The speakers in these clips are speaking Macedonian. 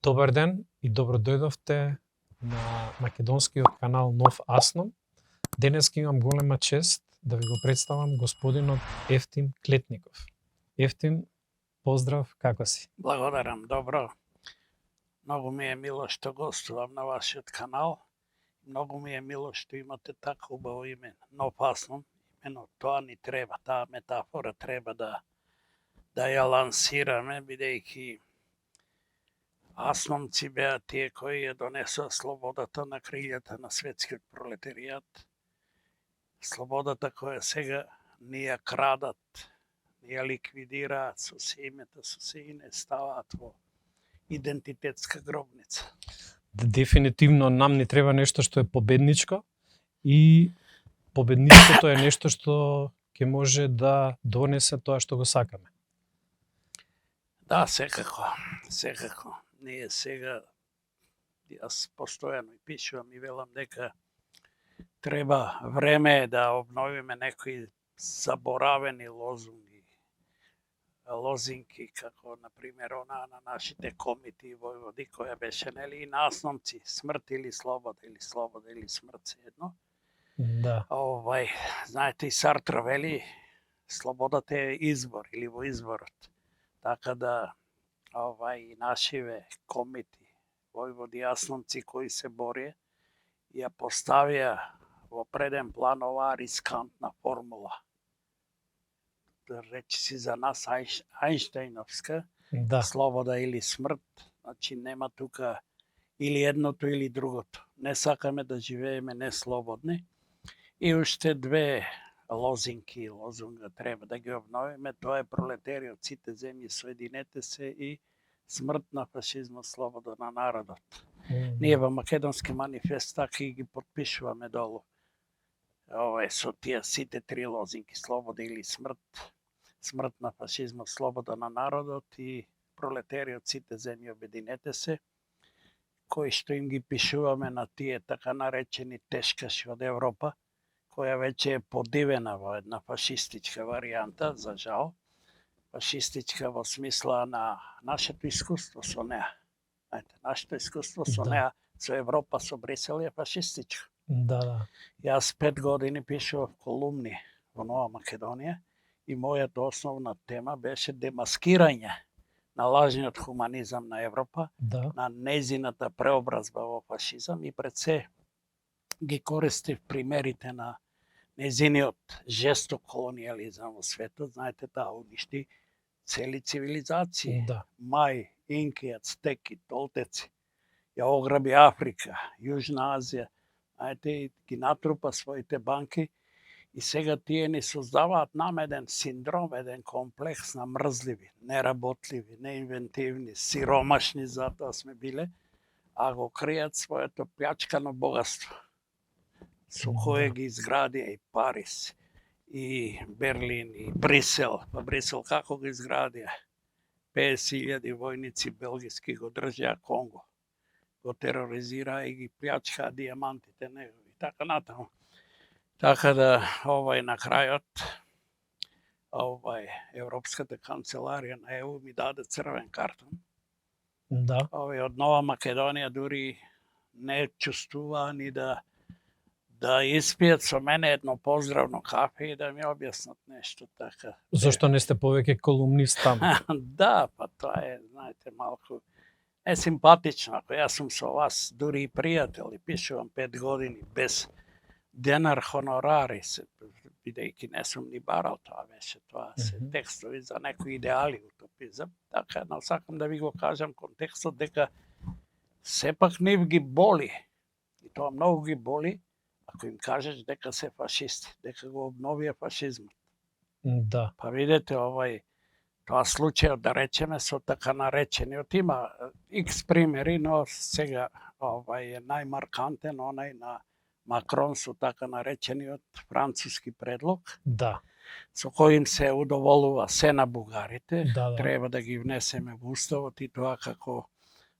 Добар ден и добро дојдовте на македонскиот канал Нов Асном. Денеска имам голема чест да ви го представам господинот Ефтим Клетников. Ефтим, поздрав, како си? Благодарам, добро. Многу ми е мило што гостувам на вашиот канал. Многу ми е мило што имате така убаво име, Нов Асном. Имено тоа ни треба, таа метафора треба да ја лансираме, бидејќи асномци беа тие кои ја донесоа слободата на крилјата на светскиот пролетаријат. Слободата која сега ни ја крадат, ни ја ликвидираат со се името, со се и не ставаат во идентитетска гробница. Дефинитивно нам ни треба нешто што е победничко и победничкото е нешто што ќе може да донесе тоа што го сакаме. Да, секако, секако. Ние сега, јас постојано и пишувам и велам дека треба време да обновиме некои заборавени лозинки, како например она на нашите комити војводи која беше нели и на асномци, смрт или слобода или смрт се едно. Да. Знаете и Сартр вели слободата е избор или во изборот. Така да и нашиве комити војводи асномци кои се борија ја поставија во преден план оваа рискантна формула. Речи си за нас Ајнштајновска, Да. слобода или смрт, значи нема тука или едното или другото. Не сакаме да живееме неслободни. И уште две лозунга треба да ги обновиме, тоа е пролетари од сите земји соединете се и смрт на фашизмот, слобода на народот. Ние во Македонски манифест така и ги потпишуваме долу. Со тие сите три лозинги, слобода или смрт, смрт на фашизмот, слобода на народот и пролетари од сите земји обединете се, кои што им ги пишуваме на тие така наречени тешкаши од Европа, која веќе е подивена во една фашистичка варијанта, за жал. Фашистичка во смисла на нашето искуство со неа. Знаете, нашето искуство со неа, со Европа, со Брисел е фашистичко. Да. Јас 5 години пишував колумни во Нова Македонија и мојата основна тема беше демаскирање на лажниот хуманизам на Европа, на нејзината преобразба во фашизам и пред се ги користив примерите на нејзиниот жесток колонијализам во светот. Знаете, таа уништи цели цивилизации. Мај, инки, ацтеки, толтеци. Ја ограби Африка, Јужна Азија. Знаете, ги натрупа своите банки и сега тие ни создаваат нам еден синдром, еден комплекс на мрзливи, неработливи, неинвентивни, сиромашни, затоа сме биле, а го кријат своето плјачкано богатство, со кое ги изградија и Париз, и Берлин, и Брисел. Па Брисел како го изградија? 50.000 војници белгиски го држеа Конго, го тероризираа и ги плјачкаа дијамантите негови, така натаму. Така да, на крајот, Европската канцеларија на ЕУ ми даде црвен картон. Да. Од Нова Македонија дури не чувствуваа ни да испијат со мене едно поздравно кафе и да ми објаснат нешто така. Зошто не сте повеќе колумнист таму? Да, па тоа е, знаете, малку несимпатично. Ако јас сум со вас дури и пријател и пишувам 5 години без денар хонорари, бидејќи не сум ни барал, тоа беше, тоа се текстови за некои идеали, утопизам. Така, но сакам да ви го кажам контекстот дека сепак нив ги боли, и тоа многу ги боли, ако им кажеш дека се фашисти, дека го обновија фашизмот. Да. Па видете, тоа случајот, да речеме, со така наречениот, има икс примери, но сега е најмаркантен онај на Макрон со така наречениот француски предлог, со кој им се удоволува се на бугарите, треба да ги внесеме во уставот и тоа како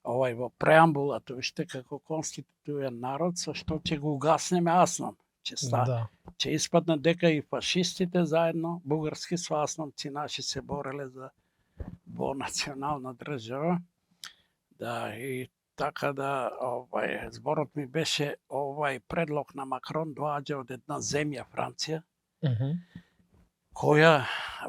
во преамбулата, уште како конститутивен народ, со што ќе го угаснеме Асном. Ќе испадне дека и фашистите заедно, бугарски со асномци наши се бореле за во национална држава, Да, и така да, зборот ми беше предлог на Макрон доаѓа од една земја, Франција, која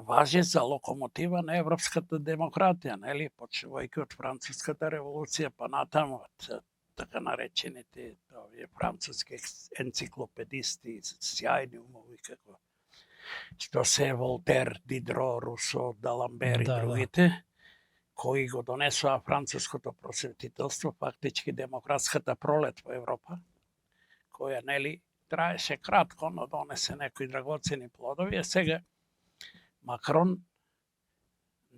важи за локомотива на европската демократија, нели, почнувајќи од Француската револуција, па натаму од така наречените овие француски енциклопедисти, сјајни умови како што се Волтер, Дидро, Русо, Даламбер и другите, кои го донесоа француското просветителство, фактички демократската пролет во Европа, која, нели, траеше кратко, но донесе некои драгоцени плодови, а сега Макрон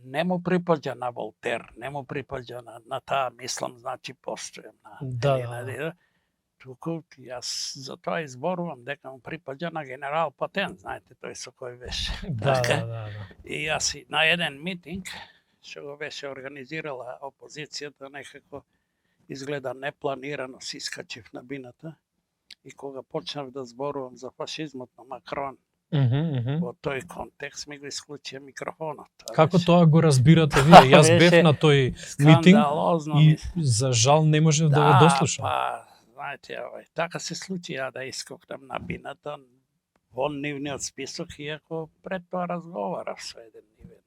не му припаѓа на Волтер, не му припаѓа на таа мислам, значи постојам на туку јас за тоа изборувам дека му припаѓа на генерал Патен, знаете тој со кој беше. И јас на еден митинг што го беше организирала опозицијата, некако изгледа непланирано си искачив на бината и кога почнав да зборувам за фашизмот на Макрон, во тој контекст ми го исклучија микрофонот. Како тоа го разбирате вие? Јас бев на тој митинг и за жал не можев да ве дослушам. Па, знаете, така се случи, ја да искокнам на бината во нивниот список, иако пред тоа разговарав со еден нивен.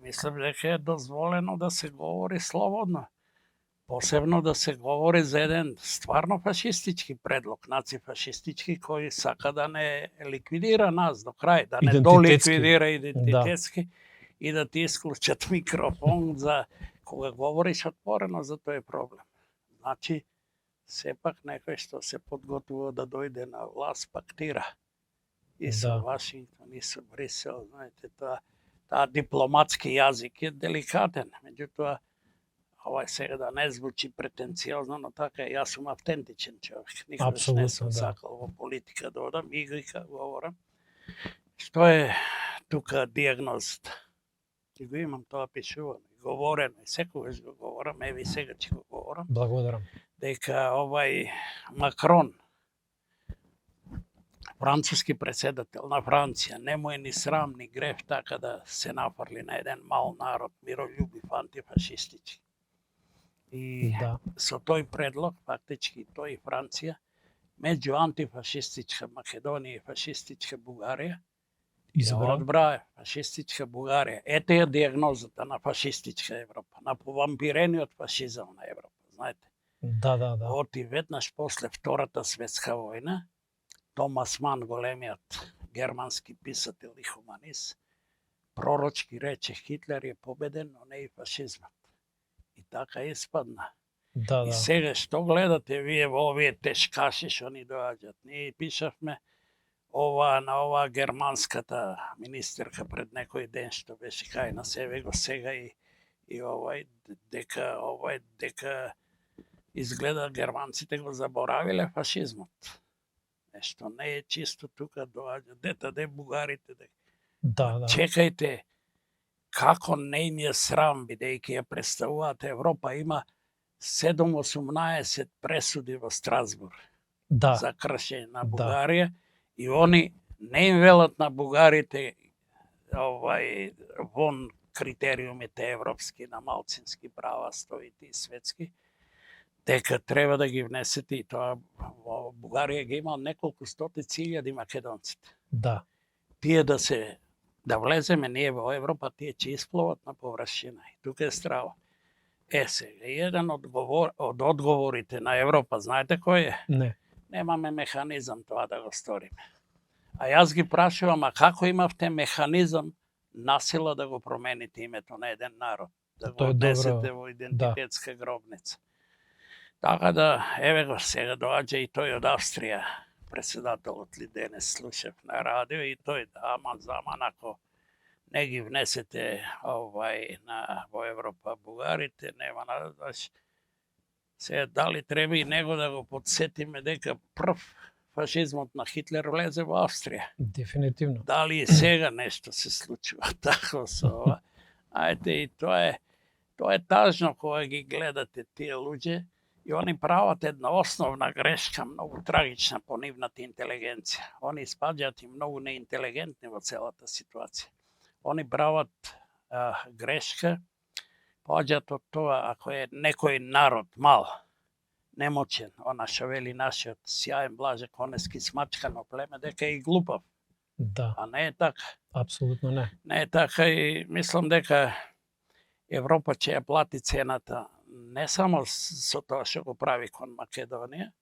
Мислам дека е дозволено да се говори слободно. Посебно да се говори за еден стварно фашистички предлог, нацифашистички, кој сака да не ликвидира нас до крај, да не доликвидира идентитетски и да ти исклучат микрофон за кога говориш отворено за тој проблем. Значи, сепак некој што се подготвува да дојде на власт пактира. И со Вашингтон, и со Брисел, знаете, таа дипломатски јазик е деликатен. Меѓутоа, сега да не звучи претенциозно, но така јас сум автентичен човек. Никогаш не сум сакал во политика да одам, игрика говорам. Што е тука диагнозата? И го имам тоа пишувано, говорено, и секогаш го говорам, еви сега ќе го говорам. Благодарам. Дека Макрон, француски председател на Франција, не му е ни срам, ни грев така да се нафрли на еден мал народ, мирољубив, антифашистички. И со тој предлог, фактички тој и Франција, меѓу антифашистичка Македонија и фашистичка Бугарија, одбра фашистичка Бугарија. Ете е диагнозата на фашистичка Европа, на повампирениот фашизам на Европа, знаете. Оти веднаш после Втората светска војна, Томас Ман, големиот германски писател и хуманист, пророчки рече Хитлер е победен, но не и фашизмот. И така испадна. И сега што гледате вие во овие тешкаши што ни доаѓаат? Ние пишавме на оваа германската министерка пред некој ден што беше кај на себе го сега и дека изгледа германците го заборавиле фашизмот. Нешто не е чисто тука доаѓа. Де бугарите? Чекајте, како не им е срам, бидејќи ја представуваат Европа, има 7-18 пресуди во Страсбург за кршење на Бугарија и они не им велат на бугарите вон критериумите европски на малцински права, стоите и светски, дека треба да ги внесете и тоа во Бугарија ги има неколку стотици илјади македонците. Тие да влеземе ние во Европа, тие ќе испловат на површина. И тука е страва. Сега, еден од одговорите на Европа, знаете кој е? Не. Немаме механизам тоа да го сториме. А јас ги прашувам, а како имавте механизам насила да го промените името на еден народ? Да го однесете во идентитетска гробница. Така да, еве го сега доаѓа и тој од Австрија, председателот ли денес слушав на радио и тој заман ако не ги внесете во Европа бугарите, нема надош. Сега дали треба и него да го подсетиме дека прв фашизмот на Хитлер влезе во Австрија? Дефинитивно. Дали и сега нешто се случува така со ова? Ајде, и тоа е тажно кога ги гледате тие луѓе и они прават една основна грешка, многу трагична по нивната интелигенција. Они испаѓаат и многу неинтелигентни во целата ситуација. Они прават грешка Поаѓаат од тоа, ако е некој народ мал, немочен, она што вели нашиот сјаен Блаже Конески смачкано племе, дека е и глупав. Да, А не е така. апсолутно не. Не е така и мислам дека Европа ќе ја плати цената не само со тоа што го прави кон Македонија,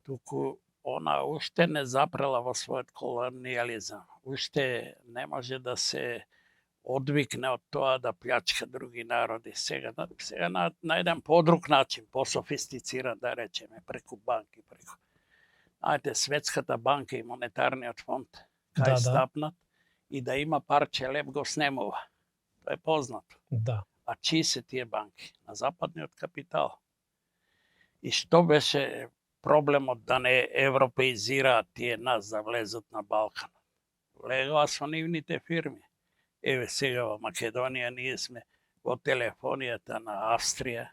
туку она уште не запрела во својот колониализам. Уште не може да се одвикне од тоа да плјачка други народи. Сега на еден подруг начин, пософистициран, да речеме, преку банки, преку. Знаете, Светската банка и Монетарниот фонд, кај стапнат, и да има парче леп го снемува. Тоа е познато. Да. А чии се тие банки? На западниот капитал. И што беше проблемот да не европеизираат тие нас да влезат на Балкан? Влегоа со нивните фирми. Еве сега во Македонија ние сме во телефонијата на Австрија,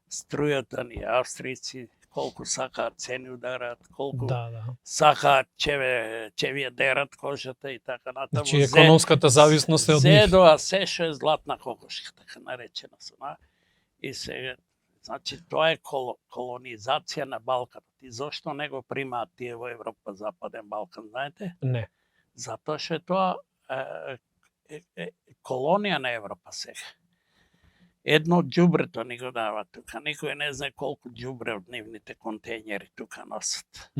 струјата ни австријци, колку сакаат цени ударат, колку сакаат ќе ви ја дерат кожата и така натаму. Значи економската зависност е од нив. Зедоа се што е златна кокошка, така наречена сама. И сега, значи тоа е колонизација на Балканот. И зошто не го примаат тие во Европа, Западен Балкан, знаете? Не. Затоа што е тоа колонија на Европа сега. Едно џубрето ни го дава тука. Никој не знае колку џубре од нивните контејнери тука носат.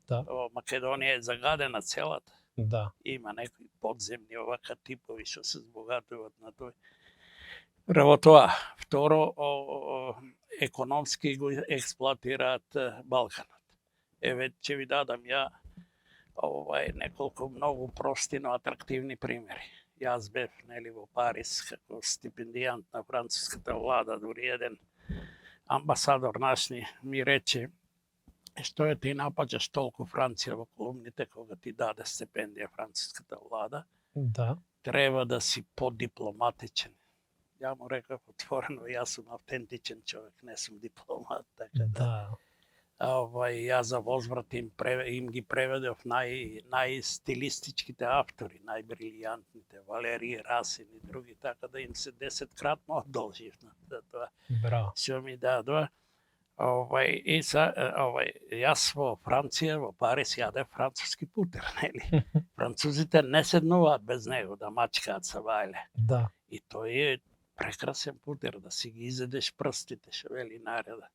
Да. Македонија е загадена целата. Да. Има некои подземни овака типови што се збогатуваат на тој. Прво тоа. Второ, економски го експлоатираат Балканот. Еве, ќе ви дадам ја неколку многу прости, но атрактивни примери. Јас бев во Париз како стипендијант на француската влада, дури еден амбасадор наш ми рече: што е ти напаѓаш толку Франција во колумните кога ти даде стипендија француската влада? Да. Треба да си подипломатичен. Ја му рекав отворено, јас сум автентичен човек, не сум дипломат, така да. Јас за возврат им ги преведов најстилистичките автори, најбрилијантните, Валери Расин и други, така да им се 10-кратно одолжив на тоа. Браво. Што ми дадоа. Јас во Франција, во Париз јадев француски путер, нели? Французите не седнуваат без него да мачкаат са вајле. Да. И тој е прекрасен путер, да си ги изедеш прстите, што вели нареда.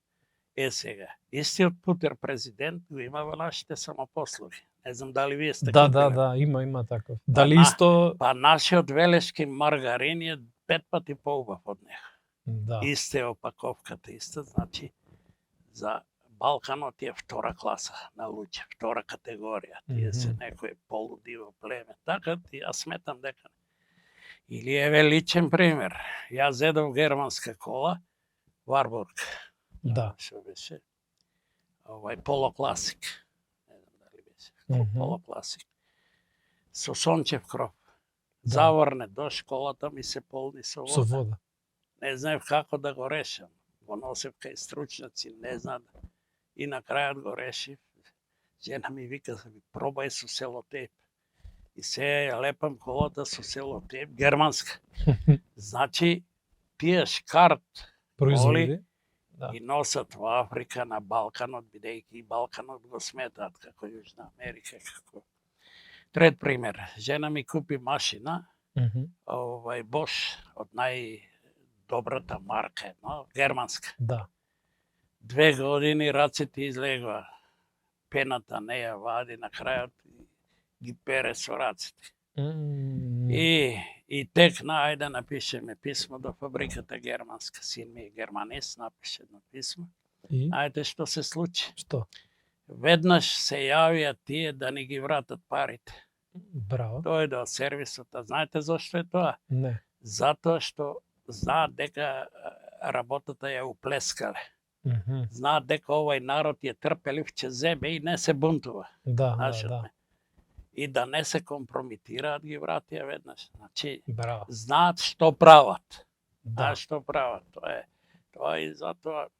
Сега, истиот путер президент го има во нашите самопослуги. Не знам дали вие сте купили. Да, има таков. Дали исто... Па нашиот велешки маргарин е 5 пати поубав од него. Да. Исте опаковката, иста, значи за Балканот е втора класа на луѓе, втора категорија. Тие се некој полудиво племе. Така, јас сметам дека. Или еве личен пример. Јас зедов германска кола, Warburg. Да. Што беше? Полокласик. Не знам дали беше. Полокласик. Со сончев кроп. Заврне до школата ми се полни со вода. Со вода. Не знаев како да го решам. Го носев кај стручњаци, не знам. И на крајот го решив. Жена ми вика, пробај со селотейп. И се ја лепам колата со селотейп, германска. Значи, тие шкарт производи и носат во Африка, на Балканот, бидејќи и Балканот го сметаат како Јужна Америка, како. Трет пример, жена ми купи машина, Bosch, од најдобрата марка, германска. Да. 2 години рацете излегува. Пената не ја вади, на крајот ги пере со рацете. И тек најде напишеме писмо до фабриката германска. Син ми е германист, напише едно писмо. Ајде што се случи? Што? Веднаш се јавија тие да ни ги вратат парите. Браво. Дојде од сервисот. Знаете зашто е тоа? Не. Затоа што знаат дека работата ја уплескале. Знаат дека овој народ е трпелив, ќе земе и не се бунтува. Да. И да не се компромитираат, ги вратија веднаш. Значи, браво. Знаат што прават. Да. Што прават. Тоа и затоа,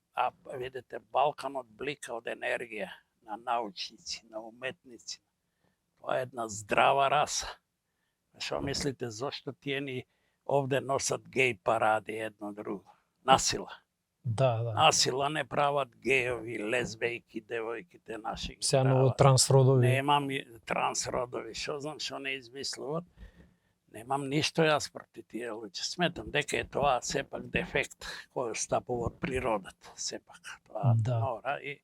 видите, Балканот блика од енергија на научници, на уметници. Тоа е една здрава раса. Што мислите, зошто тие ни Овде носат геј паради едно друго. Насила. Да, да. Насила не прават геови, лесбејки, девојките наши ги Сега ново прават. трансродови. Немам трансродови, што знам што не измислуват. Немам ништо јас проти тие луѓе. Сметам дека е тоа сепак дефект кој остапува од природата. Сепак тоа мора и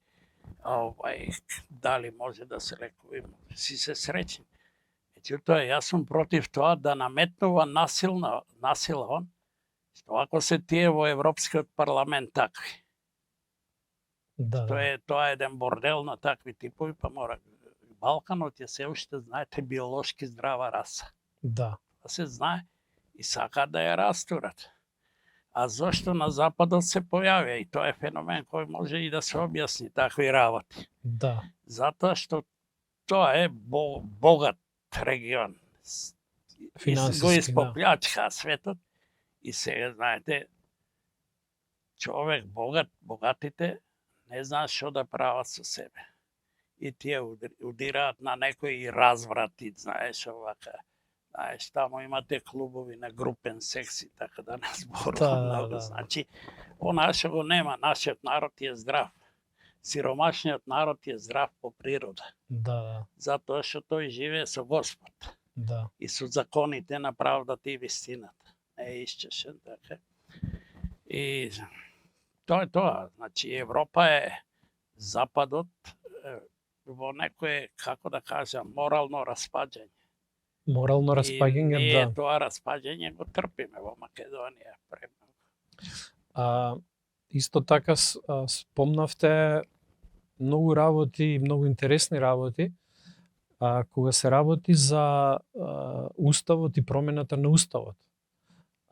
дали може да се лекува, си се среќни. Меѓутоа, јас сум против тоа да наметнува насила он, што ако се тие во Европскиот парламент такви. Тоа е еден бордел на такви типови, па мора. Балканот е се уште, знаете, биолошки здрава раса. Да. Да се знае и сакаат да ја растурат. А зошто на Западот се појавија? И тоа е феномен кој може и да се објасни такви работи. Да. Затоа што тоа е богат регион. Го испоплячка светот и сега, знаете, човек богатите не знаат што да прават со себе. И тие удираат на некои разврати, знаеш, овака. Знаеш, таму имате клубови на групен секс и така да не зборувам многу. Значи, она што го нема, нашиот народ е здрав. Сиромашниот народ е здрав по природа. Да. Затоа што тој живее со Господ. Да. И со законите на правдата и вистината. Не е исчешен, така. И тоа е тоа. Значи, Европа е Западот во некое, како да кажам, морално распаѓање. Морално распаѓање, да. И тоа распаѓање го трпиме во Македонија премногу. Исто така спомнавте многу работи, многу интересни работи, кога се работи за Уставот и промената на Уставот.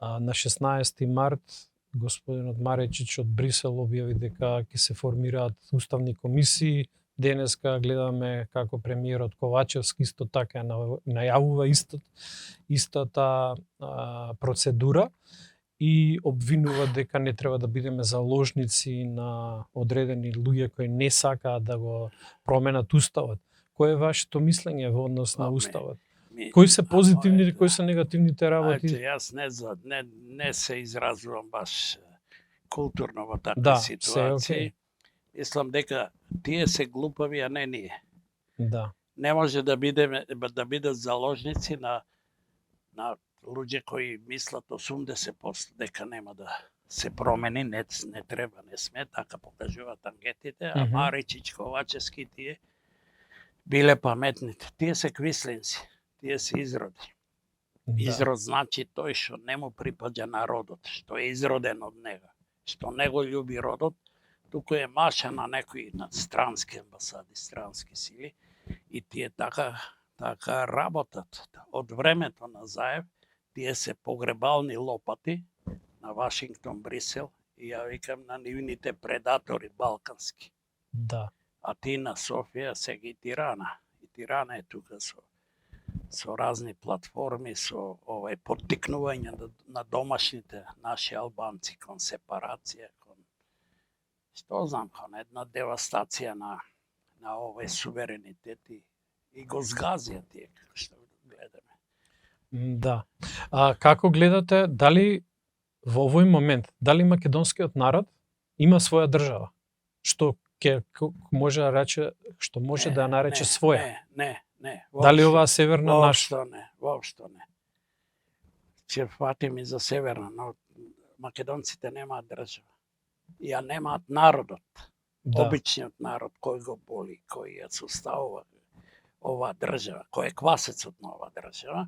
На 16 март господинот Маречич од Брисел објави дека ќе се формираат уставни комисии. Денеска гледаме како премиерот Ковачевски исто така најавува истата процедура и обвинува дека не треба да бидеме заложници на одредени луѓе кои не сакаат да го променат Уставот. Кој е вашето мислење во однос на Уставот? Кои се позитивни и кои се негативните работи? Јас не се изразувам баш културно во такви ситуации. Мислам дека тие се глупави, а не ние. Да. Не може да бидат заложници на луѓе кои мислат 80% дека нема да се промени, не треба, не сме, така покажуваат анкетите, а Маричич, Ковачевски, тие биле паметните. Тие се квислинци, тие се изроди. Изрод значи тој што не му припаѓа народот, што е изроден од него, што не го љуби родот, туку е маша на некои странски амбасади, странски сили и тие така работат. Од времето на Заев, тие се погребални лопати на Вашингтон, Брисел и ја викам на нивните предатори балкански. Да. А ти на Софија се ги Тирана. И Тирана е тука со разни платформи, со поттикнување на домашните наши албанци кон сепарација, што знам, кон една девастација на овој суверенитет и го згазија тие, како што гледаме. Да. Како гледате, дали во овој момент, дали македонскиот народ има своја држава? Што може да рече, што може да ја нарече своја? Не. Дали оваа северна наша? Воопшто не. Ќе фатим и за северна, но македонците немаат држава. Ја немаат народот, обичниот народ кој го боли, кој ја составува оваа држава, кој е квасецот на оваа држава.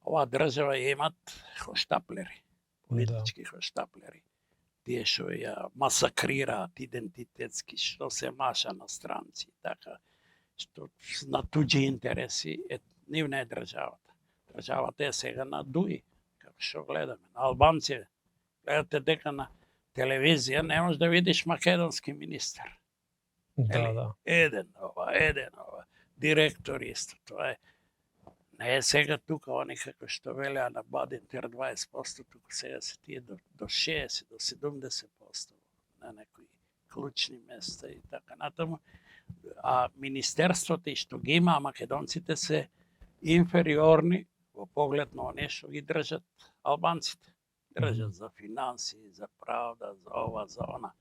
Оваа држава ја имат хоштаплери, политички хоштаплери. Тие што ја масакрираат идентитетски, што се маша на странци, така, што на туѓи интереси, нивна е државата. Државата е сега на Дуи, како што гледаме, на албанци. Гледате дека на телевизија не можеш да видиш македонски министер. Да. Еден ова, директор исто, тоа е. Не е сега тука, они како што велеа на Бадинтер 20%, тука сега се тие до 60, до 70% на некои клучни места и така натаму. А министерството и што ги има македонците се инфериорни во поглед на оние што ги држат албанците. Држат за финансии, за правда, за ова, за она.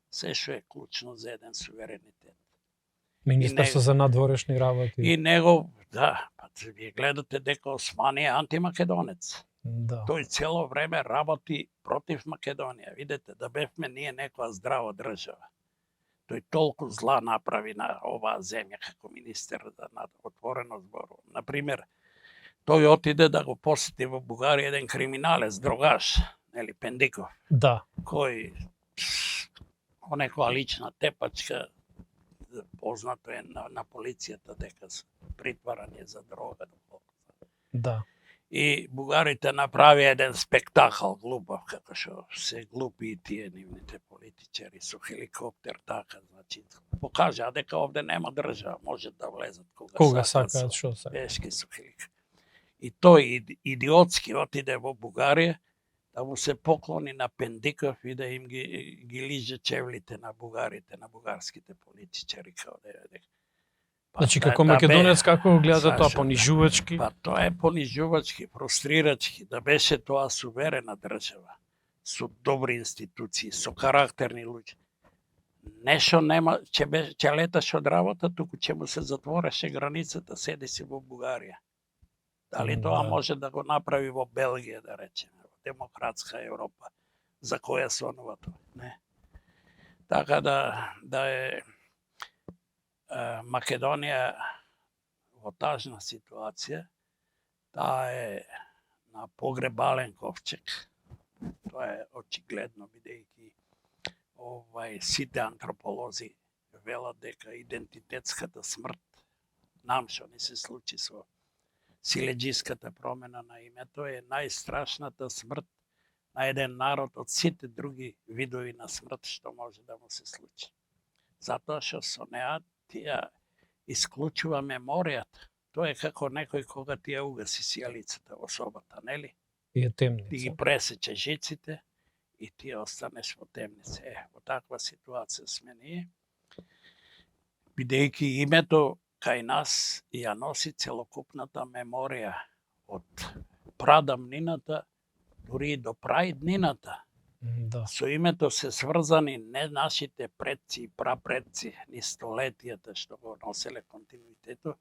Се што е клучно за еден суверенитет. Министерство за надворешни работи. И него, да, па вие гледате дека Османи е антимакедонец. Да. Тој цело време работи против Македонија. Видете, да бевме ние некоја здрава држава. Тој толку зла направи на оваа земја како министер на отворено зборува. Например, тој отиде да го посети во Бугарија еден криминалец, дрогаш, нели, Пендиков. Да. Кој о некоја лична тепачка, познато е на полицијата дека притварање за дрога. Да. И бугарите направи еден спектакл глупав, како што се глупи и тие нивните политичари со хеликоптер, така, значи, покажа дека овде нема држава, може да влезат кога сакаат, што сакаат. Пешки со хеликоптер. И тој идиотски отиде во Бугарија да му се поклони на Пендиков и да им ги лиже чевлите на бугарите, на бугарските политичари, као дека. Значи, како македонец, како го гледате тоа, понижувачки? Па тоа е понижувачки, фрустрирачки, да беше тоа суверена држава, со добри институции, со карактерни луѓе. Нешто нема, ќе леташ од работа, туку ќе му се затвореше границата, седи си во Бугарија. Дали тоа може да го направи во Белгија, да речеме, во демократска Европа, за која се онова тоа? Не. Така да е Македонија во тажна ситуација, таа е на погребален ковчег. Тоа е очигледно, бидејќи сите антрополози велат дека идентитетската смрт, нам што ни се случи со силеџиската промена на името, е најстрашната смрт на еден народ од сите други видови на смрт што може да му се случи. Затоа што со неа тие исклучува меморијата. Тоа е како некој кога ти ја угаси сијалицата во собата, нели? И е темница. Ти ги пресече жиците и ти останеш во темница. Во таква ситуација сме ние, бидејќи името кај нас ја носи целокупната меморија од прадавнината, дури и до праиднината. Да. Со името се сврзани не нашите предци и прапредци, ни столетијата што го носеле континуитетот,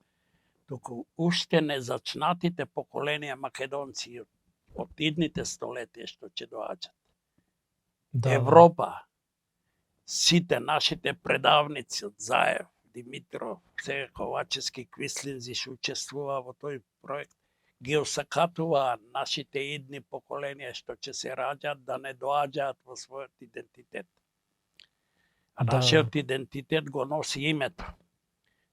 туку уште незачнатите поколенија македонци од идните столетија што ќе доаѓат. Да. Европа, сите нашите предавници од Заев, Димитров, сега Ковачевски, Квислинзи што учествува во тој проект, ги осакатуваа нашите идни поколенија што ќе се раѓаат да не доаѓаат во својот идентитет. А нашиот идентитет го носи името.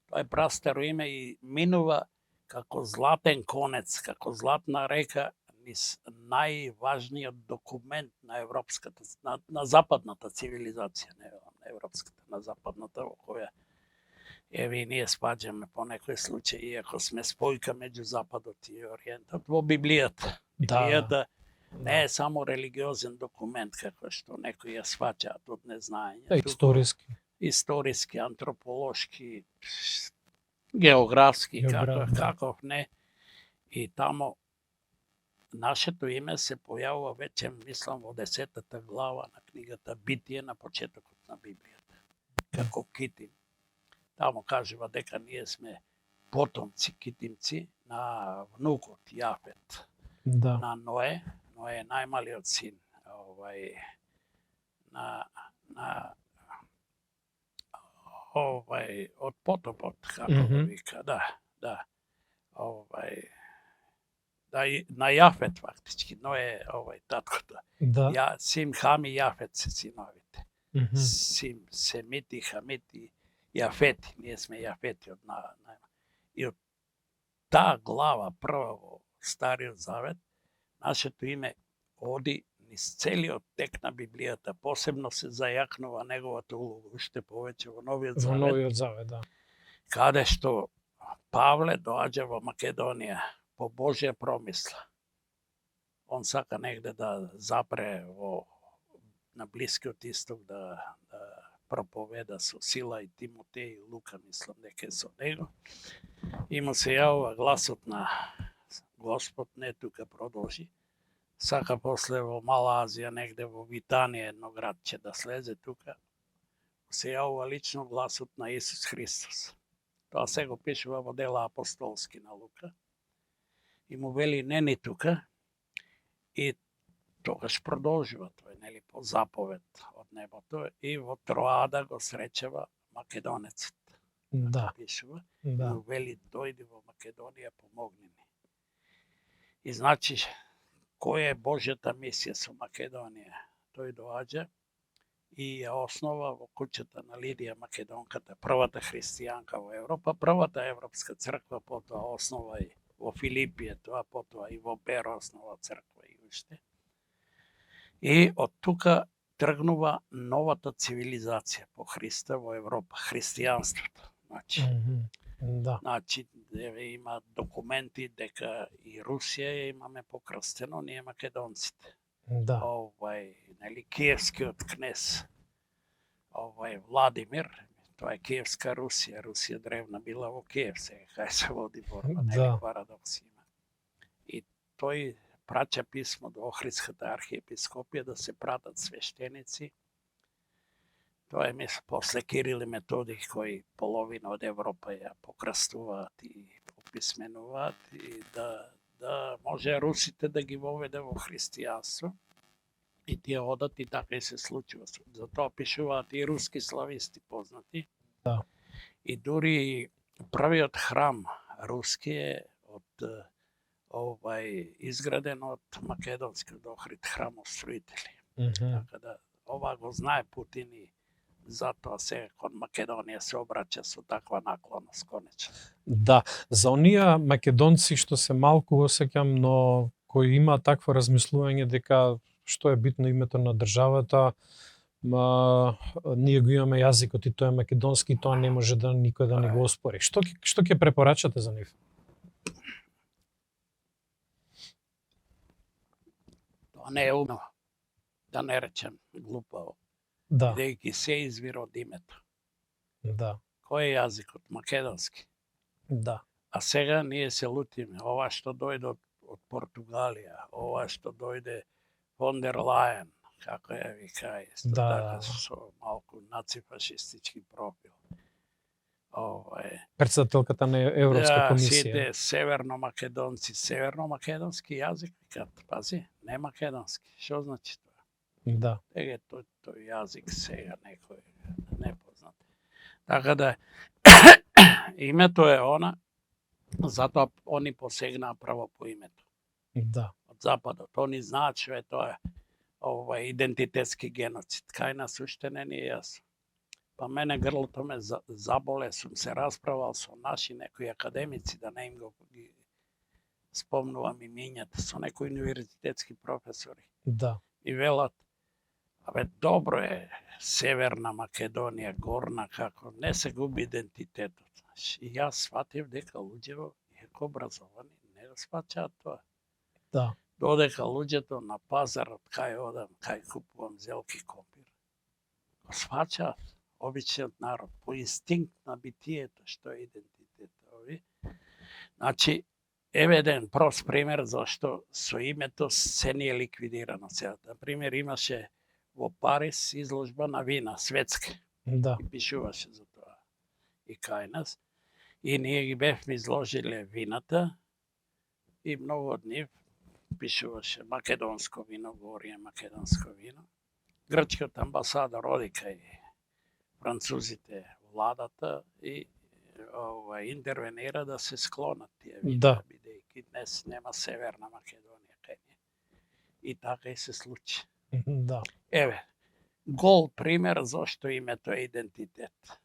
Тоа е прастаро име и минува како златен конец, како златна река низ најважниот документ на европската, на западната цивилизација, не на европската, на западната, во која еве и ние спаѓаме по некој случај, иако сме спојка меѓу Западот и Ориентот, во Библијата. Библијата не е само религиозен документ, како што некои ја сваќаат од незнаење. Историски. Историски, антрополошки, географски, каков не. И тамо нашето име се појавува веќе, мислам, во 10-та глава на книгата Битие на почетокот на Библијата. Како Китим. Тамо кажува дека ние сме потомци, китимци, на внукот Јафет, на Ное. Ное е најмалиот син од потопот, како го вика, да. На Јафет фактички, Ное е таткото. Сим, Хам и Јафет се синовите. Сим, Семити, Хамити, Јафети, ние сме Јафети од и од таа глава прва во Стариот Завет, нашето име оди низ целиот тек на Библијата, посебно се зајакнува неговата улога уште повеќе во Новиот Завет. Во Новиот Завет, да. Каде што Павле доаѓа во Македонија по Божја промисла. Он сака негде да запре на Блискиот Исток да проповеда со Сила и Тимотеј и Лука, мислам дека е со него. И му се јавува гласот на Господ не тука продолжи. Сака после во Мала Азија, негде во Витанија, едно градче да слезе тука. Се јавува лично гласот на Исус Христос. Тоа се го пишува во дела апостолски на Лука. И му вели не ни тука. И тогаш продолжува тој, нели, по заповед од небото, и во Троада го сречава македонецот. Да. Пишува. Да. И му вели дојди во Македонија, помогни ми. И значи, која е Божјата мисија со Македонија? Тој доаѓа и ја основа во куќата на Лидија Македонката, првата христијанка во Европа, првата европска црква, потоа основа и во Филипије, тоа потоа и во Бер основа црква и уште. И од тука тргнува новата цивилизација по Христа во Европа, христијанството. Да. Значи, има документи дека и Русија имаме покрстено, ние македонците. Да. Нели, киевскиот кнез, Владимир, тоа е Киевска Русија. Русија древна била во Киев, сега кај се води борба, нели, парадокс има. И тој праќа писмо до Охридската архиепископија да се пратат свештеници. Тоа е после Кирил и Методий, кои половина од Европа ја покрстуваат и пописменуваат, и да може русите да ги воведе во христијанство. И тие одат и така и се случува. Затоа пишуваат и руски слависти познати. Да. И дури првиот храм руски е изграден од македонскиот Охрид храмостроители. Така да ова го знае Путин и затоа сега кон Македонија се обраќа со таква наклоност конечно. Да, за оние македонци што се малку осеќам, но кои има такво размислување дека што е битно името на државата, ние го имаме јазикот и тоа е македонски и тоа не може да никој да не го оспори. Што ќе препорачате за нив? Тоа не е умно, да не речем глупаво. Да. Бидејќи се извира од името. Да. Кој е јазикот? Македонски. Да. А сега ние се лутиме. Ова што дојде од Португалија, ова што дојде фон дер Лајен, како ја вика, така со малку нацифашистички профил. Председателката на Европска комисија. Сите северно-македонски јазик, викат, пази, не македонски. Што значи тоа? Да. Тега тој јазик сега некој непознат. Така да името е она, затоа они посегнаа право по името. Да. Од западот, они знаат што е тоа идентитетски геноцид. Кај нас уште не ни е јасно. Па мене грлото ме заболе, сум се расправал со наши некои академици, да не им го спомнувам имињата, со некои универзитетски професори. Да. И велат, добро е Северна Македонија, Горна, како не се губи идентитетот. И јас сватив дека луѓето, иако образовани, не го сваќаат тоа. Да. Додека луѓето на пазарот, кај одам, кај купувам зелки компир, го сваќаат обичниот народ, по инстинкт на битието, што е идентитет. Значи, еве еден прост пример зашто со името се не е ликвидирано сега. Например, имаше во Париз изложба на вина, светска. Да. И пишуваше за тоа. И кај нас. И ние ги бевме изложиле вината и многу од нив пишуваше македонско вино, говори македонско вино. Грчкиот амбасадор оди кај французите, владата и интервенира да се склонат тие вина, бидејќи днес нема Северна Македонија кај ние. И така и се случи. Да. Еве, гол пример зашто името е идентитет.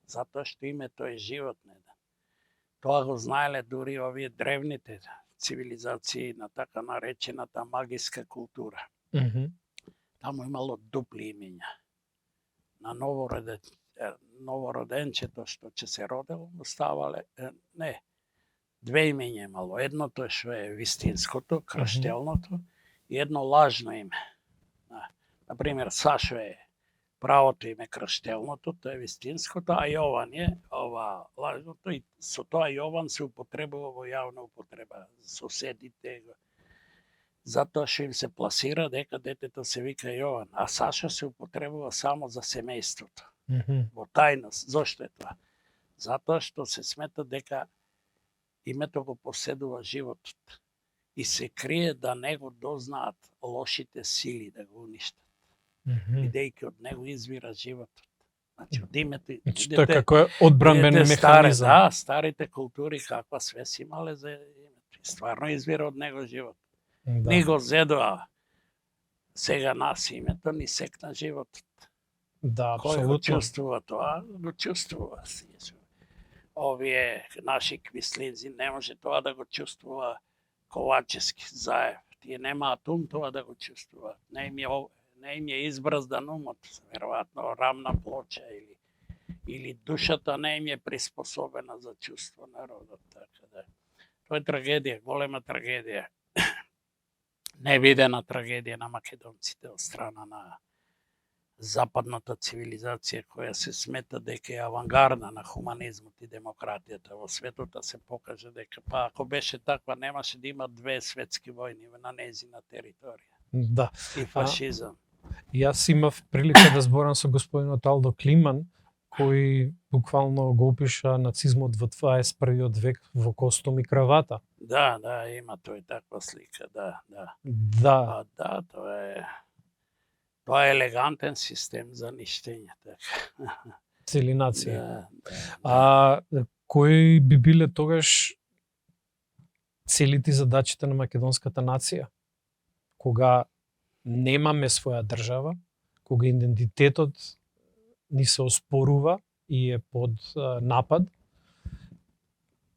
Затоа што името е живот неден. Тоа го знаеле дури овие древните цивилизации на така наречената магиска култура. Таму имало дупли имиња. На новороденчето што ќе се родело, му ставале, две имиња имало. Едното што е вистинското, крштелното, и едно лажно име. Например, Сашо е правото име крштелното, тоа е вистинското, а Јован е ова лажното и со тоа Јован се употребува во јавна употреба. Соседите го. Затоа што им се пласира дека детето се вика Јован, а Саша се употребува само за семејството. Во тајност. Зошто е тоа? Затоа што се смета дека името го поседува животот и се крие да не го дознаат лошите сили да го уништат. Бидејќи од него извира животот. Значи од името... Тоа е како е одбранбен механизам. Да, старите култури каква свес имале за името. И стварно извира од него живот. Да. Ни го зедоа сега нас името, ни секна животот. Да, Кој го апсолутно. чувствува тоа, го чувствува. Овие наши квислинзи не може тоа да го чувствува Ковачевски, Заев. Тие немаат ум тоа да го чувствуваат. Не им е избраздан умот, веројатно рамна плоча или душата не им е приспособена за чувство народот. Така да. Тоа е трагедија, голема трагедија. Невидена трагедија на македонците од страна на западната цивилизација која се смета дека е авангарда на хуманизмот и демократијата во светот, да се покаже дека па ако беше таква немаше да има 2 светски војни на нејзина територија. Да. И фашизам. Јас имав прилика да зборам со господинот Алдо Климан, кој буквално го опиша нацизмот во 21 век во костум и кравата. Да, има тој таква слика, да. Да. Да, тоа е елегантен систем за ништење, така. Цели нации. Да. Кои би биле тогаш целите и задачите на македонската нација? Кога немаме своја држава, кога идентитетот ни се оспорува и е под напад,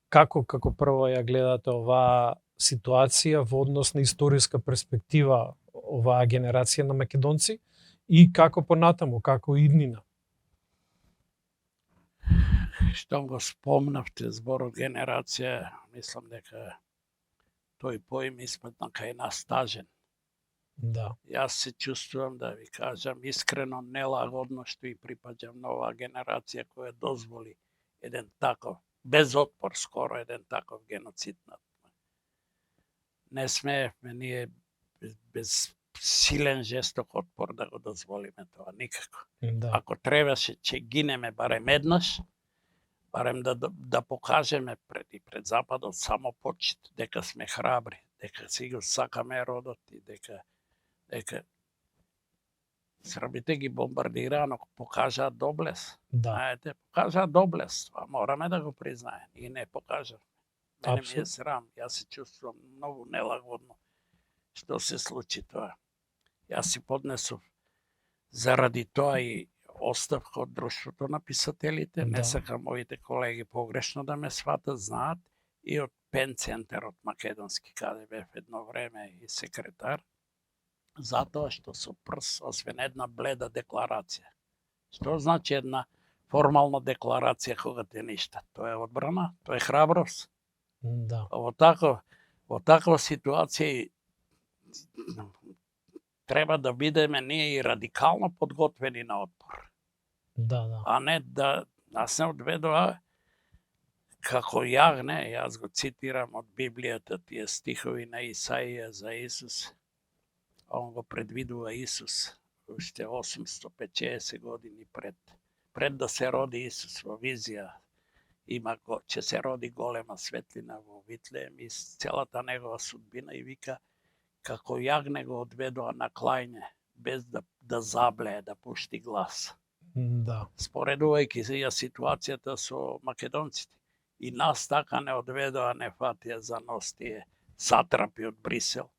како прво ја гледате оваа ситуација во однос на историска перспектива оваа генерација на македонци и како понатаму, како иднина? Штом го спомнавте зборот генерација, мислам дека тој поим испадна кај нас тажен. Да. Јас се чувствувам, да ви кажам, искрено нелагодно што и припаѓам на оваа генерација која дозволи еден таков, без отпор скоро еден таков геноцид над. Не смеевме ние без силен жесток отпор да го дозволиме тоа, никако. Да. Ако требаше, ќе гинеме барем еднаш, барем да покажеме пред Западот само почит, дека сме храбри, дека си го сакаме родот и дека Србите ги бомбардираа, но покажаат доблес. Да. Знаете, покажаат доблес, тоа мораме да го признаеме. И не покажат. Мене ми е срам, јас се чувствувам многу нелагодно што се случи тоа. Јас си поднесов заради тоа и оставка од Друштвото на писателите, не сакам моите колеги погрешно да ме сватат, знаат, и од Пен центарот македонски, каде бев едно време и секретар, затоа што со прс, освен една бледа декларација. Што значи една формална декларација кога те ништа? Тоа е одбрана, тоа е храброст. Да. Во таква ситуација треба да бидеме ние и радикално подготвени на отпор. Да. А не да нас не одведоа како јагне, јас го цитирам од Библијата, тие стихови на Исаија за Исус. Он го предвидува Исус уште 850 години пред да се роди Исус во визија. Ќе се роди голема светлина во Витлеем и целата негова судбина и вика како јагне го одведоа на клајне без да заблее, да пушти глас. Да. Споредувајќи се ја ситуацијата со македонците. И нас така не одведоа, не фатија за нос тие сатрапи од Брисел,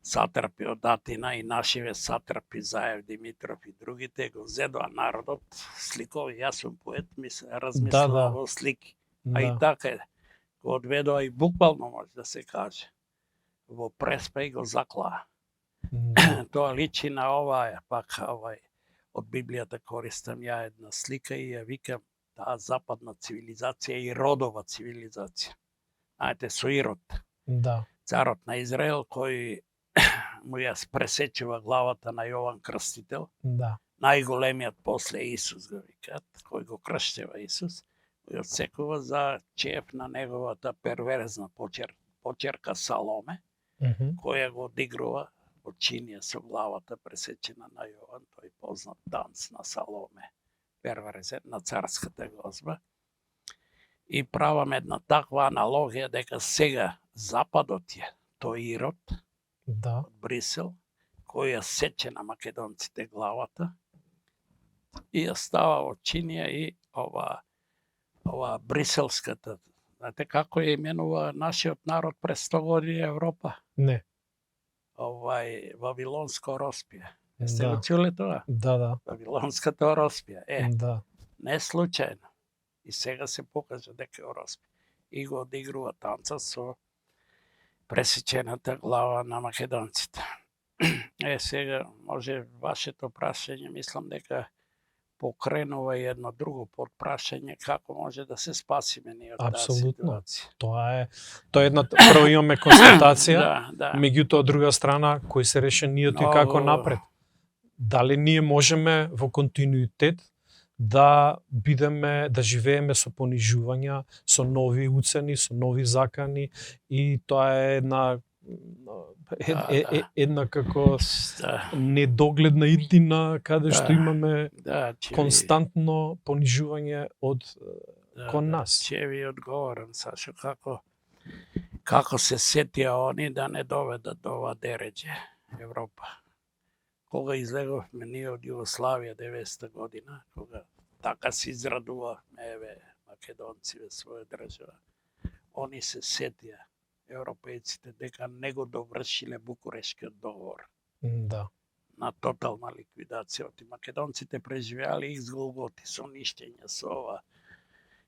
сатрапи од Атина и нашиве сатрапи Заев, Димитров и другите, го зедоа народот, сликови, јас сум поет, размислувам во слики. А и така е, го одведоа и буквално може да се каже, во преспа и го заклаа. Тоа личи на оваа, пак од Библијата користам ја една слика и ја викам таа западна цивилизација и родова цивилизација. Знаете, со Ирод, царот на Израел, кој му ја пресечува главата на Јован Крстител, најголемиот после Исус го викаат, кој го крштева Исус, кој отсекува за чеф на неговата перверзна почерка Саломе, која го одигрува во чинија со главата пресечена на Јован, тој познат данс на Саломе, перверзен на царската гозба. И правам една таква аналогија дека сега Западот е тој Ирод од Брисел, кој ја сече на македонците главата и ја става во чинија и ова бриселската. Знаете како ја именува нашиот народ пред 100 години Европа? Не. Вавилонско роспие. Сте го чули тоа? Да. Вавилонската роспие. Да. Не случајно. И сега се покажа дека е роспие. И го одигрува танца со пресечената глава на македонците. Сега, може вашето прашање, мислам дека покренува и едно друго подпрашање, како може да се спасиме ние од таа ситуација. Тоа е една, прво имаме констатација, да. меѓутоа од друга страна, кој се решението и како напред. Дали ние можеме во континуитет да живееме со понижувања, со нови уцени, со нови закани, и тоа е една како недогледна иднина каде што имаме константно понижување од кон нас. Ќе ви одговорам, Сашо, како се сетија они да не доведат до ова дереđe Европа. Кога излеговме ние од Југославија 90 година, кога така се израдувавме македонци во своја држава, они се сетија европејците дека не го довршиле Букурешкиот договор. Да. На тотална ликвидација. И македонците преживеали их зголготи, со ништење, со ова.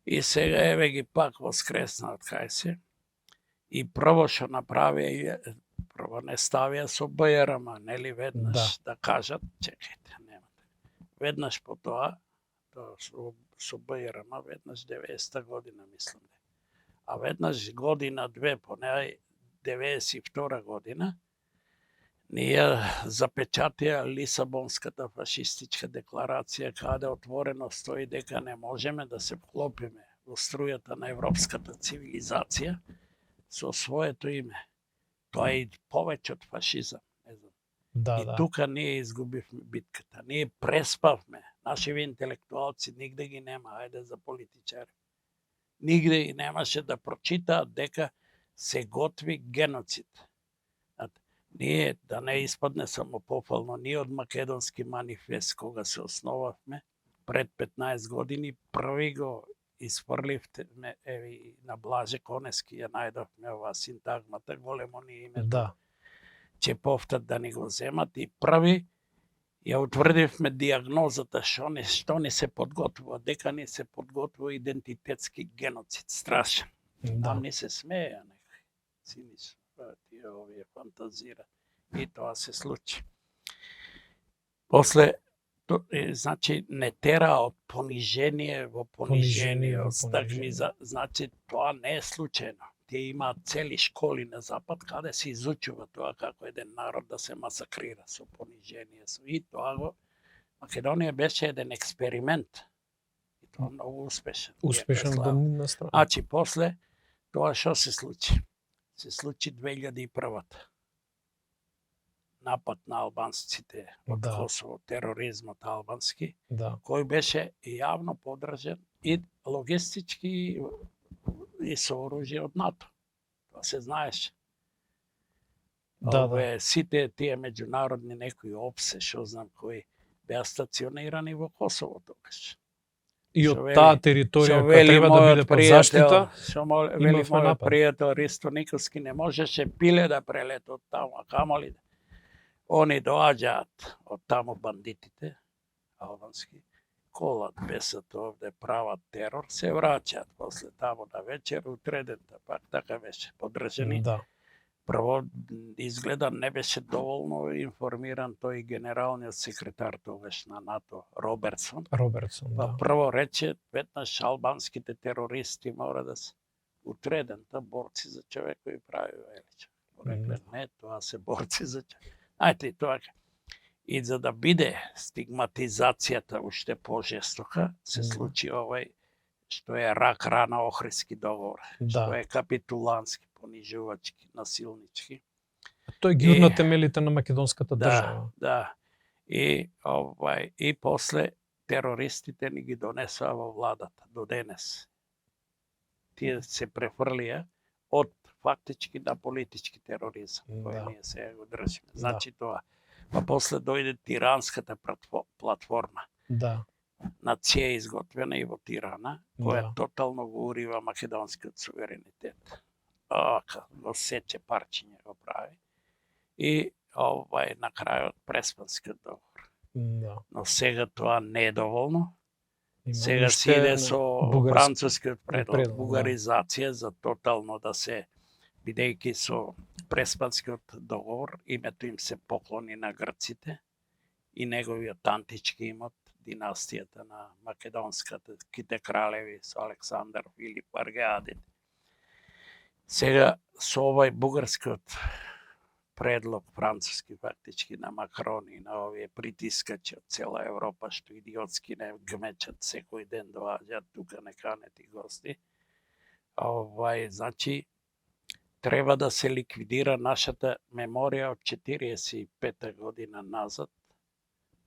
И сега еве ги пак воскресна од кај се. И прво што направија, прво не ставија со БРМ, нели веднаш да кажат, чекајте, немате. Веднаш по тоа со БРМ, веднаш 90 година, мислам. А веднаш година-две, поне 92 година, ние запечатија Лисабонската фашистичка декларација, каде отворено стои дека не можеме да се вклопиме во струјата на европската цивилизација со своето име. Тоа е повеќе од фашизам. И тука ние изгубивме битката. Ние преспавме. Нашиви интелектуалци нигде ги нема, ајде за политичари. Нигде и немаше да прочитаат дека се готви геноцид. Ние, да не испадне само пофално, ние од Македонски манифест, кога се основавме, пред 15 години, први го изфрливте на Блаже Конески, ја најдовме ова синтагмата, големо ни името. Че повтат да ни го земат и први ја утврдивме диагнозата што ни се подготвува, дека ни се подготвува идентитетски геноцид, страшен. Нам ни се смеја некој, цинично, тие овие фантазира. И тоа се случи. После, значи, не тера од понижение во понижение, од стагниза, значи, тоа не е случајно. Тие имаат цели школи на Запад, каде се изучува тоа како еден народ да се масакрира со понижение. И тоа го, Македонија беше еден експеримент. И тоа многу успешен. Успешен до нивна страна. Значи, после тоа што се случи? Се случи 2001-та. Напад на албанците од Косово, тероризмот албански, кој беше јавно подржан и логистички и со оружје од НАТО. Тоа се знаеше. Сите тие меѓународни некои опсе, што знам кои, беа стационирани во Косово тогаш. И од таа територија која треба да биде под заштита, вели мојот пријател Ристо Николски, не можеше пиле да прелета од таму, а камоли да. Они доаѓаат од таму бандитите, албански, колат бесат овде, прават терор, се враќаат после таму на вечер, утредента, пак така беше подржани. Прво, изгледа не беше доволно информиран тој генералниот секретар тогаш на НАТО, Робертсон. Прво рече, веднаш албанските терористи мора да се утредента, борци за човекови прави. Рекле, не, тоа се борци за човекови. Ајте, тоа. И за да биде стигматизацијата уште пожестока, се случи овај што е рак рана Охридски договор, што е капитулантски, понижувачки, насилнички. Тој ги урна темелите на македонската држава. Да. И после терористите ни ги донесоа во владата до денес. Тие се префрлија од фактички на политички тероризам, кој ние сега го држиме. Значи тоа. Па после дојде тиранската платформа. Да. На ЦИЕ изготвена и во Тирана, која тотално го урива македонскиот суверенитет. Го сече парчиња го прави. И на крајот Преспанскиот договор. Но сега тоа не е доволно. Сега се иде со францускиот предлог, бугаризација за тотално да се, бидејќи со Преспанскиот договор името им се поклони на грците и неговиот антички имот, династијата на македонските кралеви со Александар, Филип, Аргеадите. Сега со овај бугарскиот предлог француски фактички на Макрон и на овие притискачи од цела Европа што идиотски не гмечат секој ден доаѓаат тука неканети гости. Значи треба да се ликвидира нашата меморија од 45 година назад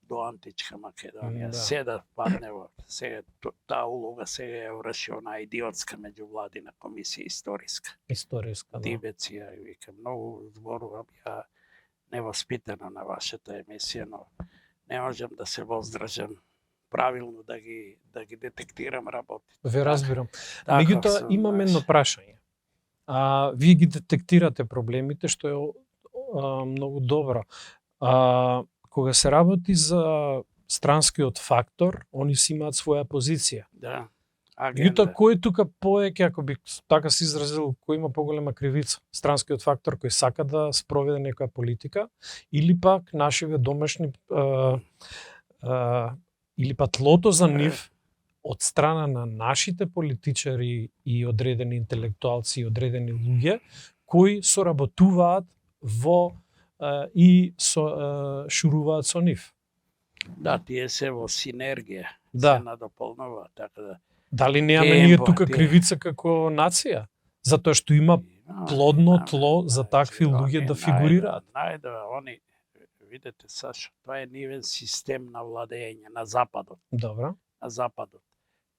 до античка Македонија. Се да падне во сега таа улога сега ја врши онаа идиотска меѓувладина комисија историска. Историска, да. Дибец ја вика, многу зборувам ја невоспитано на вашата емисија, но не можам да се воздржам правилно да ги детектирам работите. Ве разбирам. Меѓутоа имам едно прашање. Вие ги детектирате проблемите, што е многу добро. Кога се работи за странскиот фактор, они си имаат своја позиција. Да. Меѓутоа, кој тука повеќе, ако би така се изразил, кој има поголема кривица? Странскиот фактор кој сака да спроведе некоја политика, или пак нашиве домашни, или па тлото за нив од страна на нашите политичари и одредени интелектуалци и одредени луѓе кои соработуваат во и шуруваат со нив. Да, тие се во синергија, се надополнуваат, така да. Дали немаме ние тука кривица како нација? Затоа што има плодно тло за такви луѓе да фигурираат. Они, видете, Сашо, тоа е нивен систем на владење на Западот. Добро. На Западот.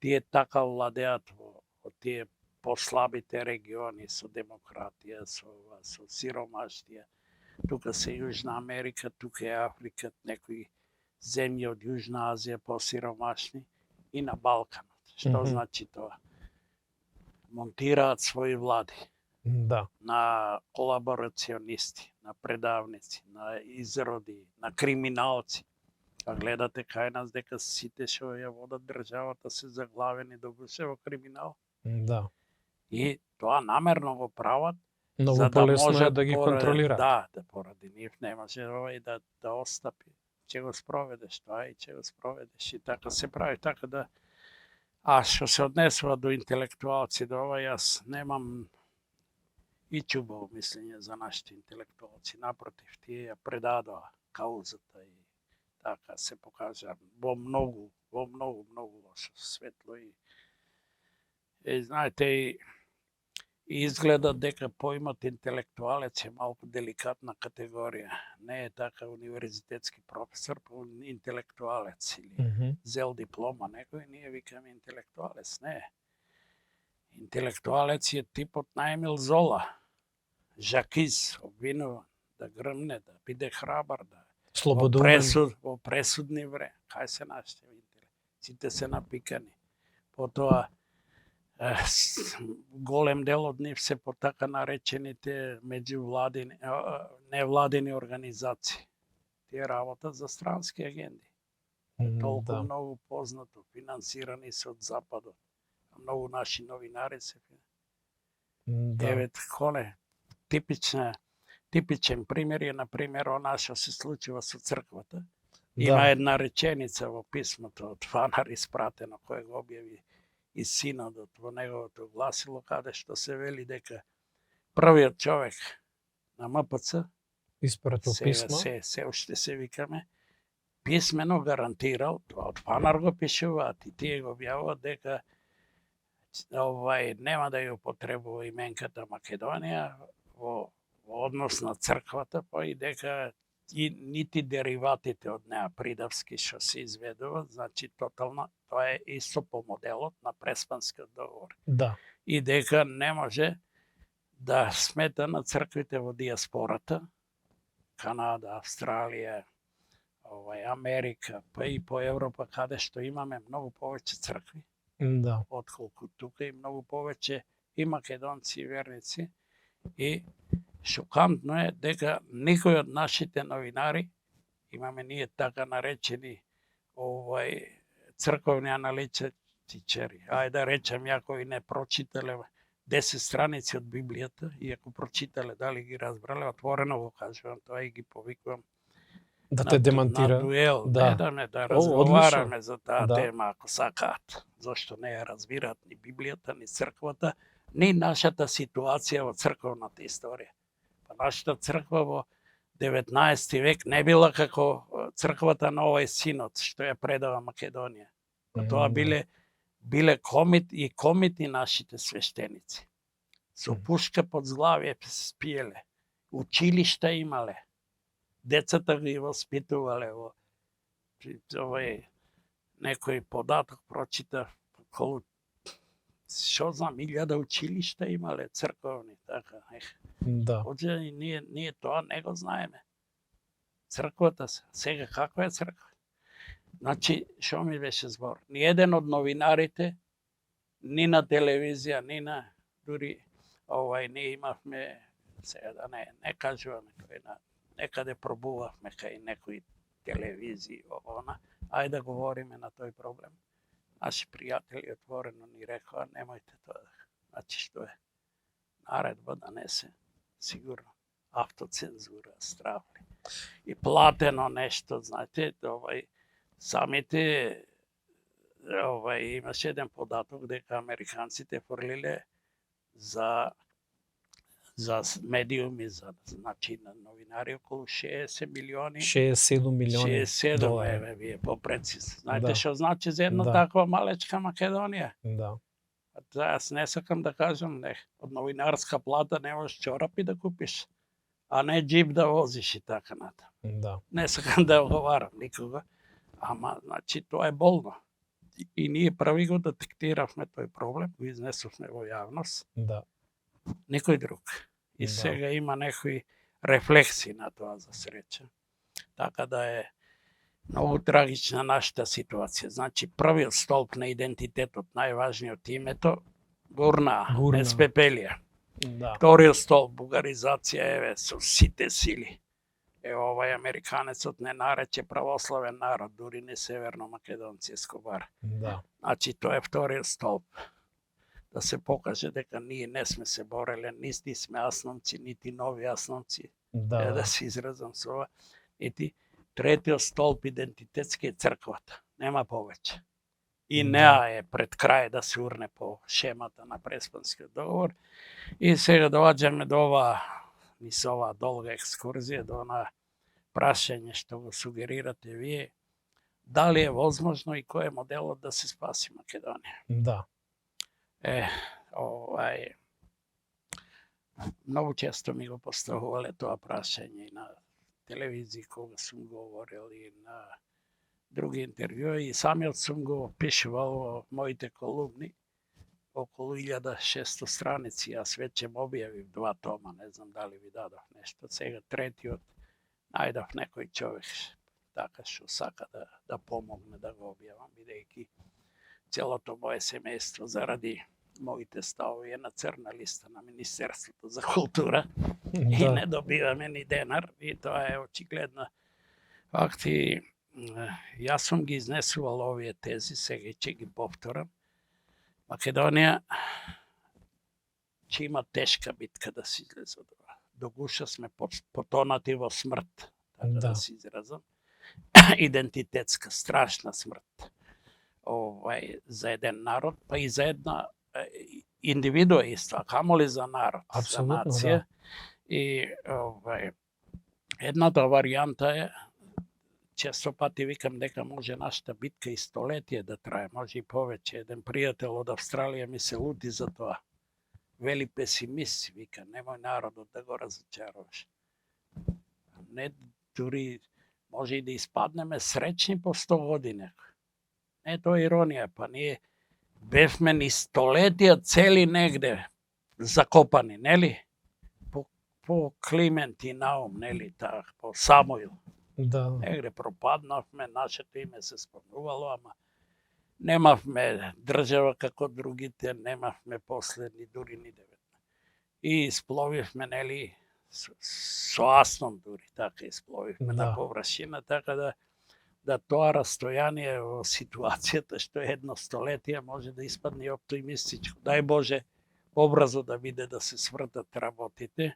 Тие така владеат во тие послабите региони со демократија, со сиромаштија. Тука се Јужна Америка, тука е Африка, некои земји од Јужна Азија посиромашни и на Балканот. Што значи тоа? Монтираат своји влади. Да. На колаборационисти, на предавници, на изроди, на криминалци. А гледате кај нас дека сите што ја водат државата се заглавени до гуше во криминал. Да. И тоа намерно го прават, многу полесно е да ги контролираат. Да, поради нив не може овој да остапи. Ќе го спроведеш тоа и ќе го спроведеш и така се прави, така да. А што се однесува до интелектуалци, до ова, јас немам и чубаво мислење за нашите интелектуалци. Напротив, тие ја предадоа каузата и така се покажа во многу лошо светло и знаете и изгледа дека поимот интелектуалец е малку деликатна категорија. Не е така универзитетски професор, по интелектуалец или зел диплома некој, ние викаме интелектуалец, не е. Интелектуалец е типот на Емил Зола, Жакиз, обвинуван, да грмне, да биде храбар, да во пресудни време. Кај се нашите интелекти? Сите се напикани. Потоа голем дел од нив се по така наречените меѓувладини, невладини организации. Тие работат за странски агенди. Толку многу познато, финансирани се од Западот. Многу наши новинари се типичен пример е, например, она што се случува со црквата. Има една реченица во писмото од Фанар испратено, кој го објави и синодот во неговото гласило, каде што се вели дека првиот човек на МПЦ, испратил писмо, се уште се викаме, писмено гарантирал, тоа од Панар го пишуваат и тие го објавуваат дека нема да ја употребува именката Македонија во однос на црквата, па и дека и нити дериватите од неа придавски што се изведуваат, значи тотално тоа е исто по моделот на Преспанскиот договор. Да. И дека не може да смета на црквите во диаспората, Канада, Австралија, Америка, па и по Европа, каде што имаме многу повеќе цркви, Да. отколку тука, и многу повеќе и македонци и верници. И шокантно е дека никој од нашите новинари, имаме ние така наречени црковни аналитичари, ајде да речем, ја кои не прочитале 10 страници од Библијата, и ако прочитале, дали ги разбрале, отворено го кажувам тоа и ги повикувам Да те демантира. на дуел, Да. да разговараме одлично. за таа Да. тема, ако сакаат. Зошто не ја разбираат ни Библијата, ни црквата, ни нашата ситуација во црковната историја. Па нашата црква во 19 век не била како црквата на овој синод што ја предава Македонија. Па тоа биле комити нашите свештеници. Со пушка под зглавје спиеле. Училишта имале. Децата ги воспитувале во некој податок прочита, околу што знам, 1000 училишта имале црковни, така. Да. Оđe и ние тоа не го знаеме. Црквата сега каква е црква? Значи, што ми беше збор? Ни еден од новинарите, ни на телевизија, ни на дури ние имавме, сега да не кажуваме кој на некаде пробувавме кај некои телевизии, ајде да говориме на тој проблем. Наши пријатели отворено ни рекоа, немојте тоа. Значи што е? Наредба да не се, сигурно, автоцензура, стравли. И платено нешто, знаете, самите, имаше еден податок дека американците фрлиле за медиуми, значи на новинари околу 60 милиони. 67 милиони 67 долари. вие попрецизно. Знаете што значи за една таква малечка Македонија? Да. Јас не сакам да кажам, од новинарска плата не можеш чорапи да купиш, а не джип да возиш и така натаму. Да. Не сакам да оговарам никога, ама значи тоа е болно. И ние први го детектиравме тој проблем, го изнесовме во јавност. Да. Никој друг. И сега има некои рефлексии на тоа, за среќа. Така да е многу трагична нашата ситуација. Значи, првиот столб на идентитетот, најважниот името, гурна, не спепелија. Да. Вториот столб, бугаризација, со сите сили. Овај американецот не нарече православен народ, дури не северно македонци Ескобар. Да. Значи, тоа е вториот столб. Да се покаже дека ние не сме се бореле, нити сме асновци, нити нови асновци, да се изразам со ова, нити третиот столб идентитетски е црквата, нема повеќе. И неа е пред крај да се урне по шемата на Преспанскиот договор. И сега доаѓаме до оваа долга екскурзија, до она прашање што го сугерирате вие, дали е возможно и кој е моделот да се спаси Македонија? Да. Многу често ми го поставувале тоа прашање и на телевизија кога сум говорил и на други интервјуи, и самиот сум го пишувал во моите колумни, околу 1600 страници. Јас веќе објавив 2 тома, не знам дали ви дадов нешто. Сега третиот најдов некој човек така што сака да помогне да го објавам, бидејќи целото моje семејство заради моите ставови е на црна листа на Министерството за култура и не добиваме ни денар, и тоа е очигледно факт. И јас сум ги изнесувал овие тези, сега ќе ги повторам. Македонија ќе има тешка битка да се излезе од ова. До гуша сме потонати во смрт, така да се изразам. Идентитетска, страшна смрт. За еден народ, па и за една индивидуа исто, а камоли за народ, за нација. И едната варијанта е често пати викам дека може нашата битка и столетие да трае, може и повеќе. Еден пријател од Австралија ми се лути за тоа. Вели песимист, вика, немој народот да го разочаруваш. Не, дури може и да испаднеме среќни по 100 години. Не, тоа е иронија, па ние бевме ни столетија цели негде закопани, нели? По Климент и Наум, нели, по Самуил. Да. Негде пропаднавме, нашето име се спомнувало, ама немавме држава како другите, немавме после ни дури ни деветна. И испловивме, нели, со Асном дури, така испловивме на површина, така да тоа растојание во ситуацијата што е едно столетие може да испадне оптимистичко. Дај Боже образо да биде да се свртат работите.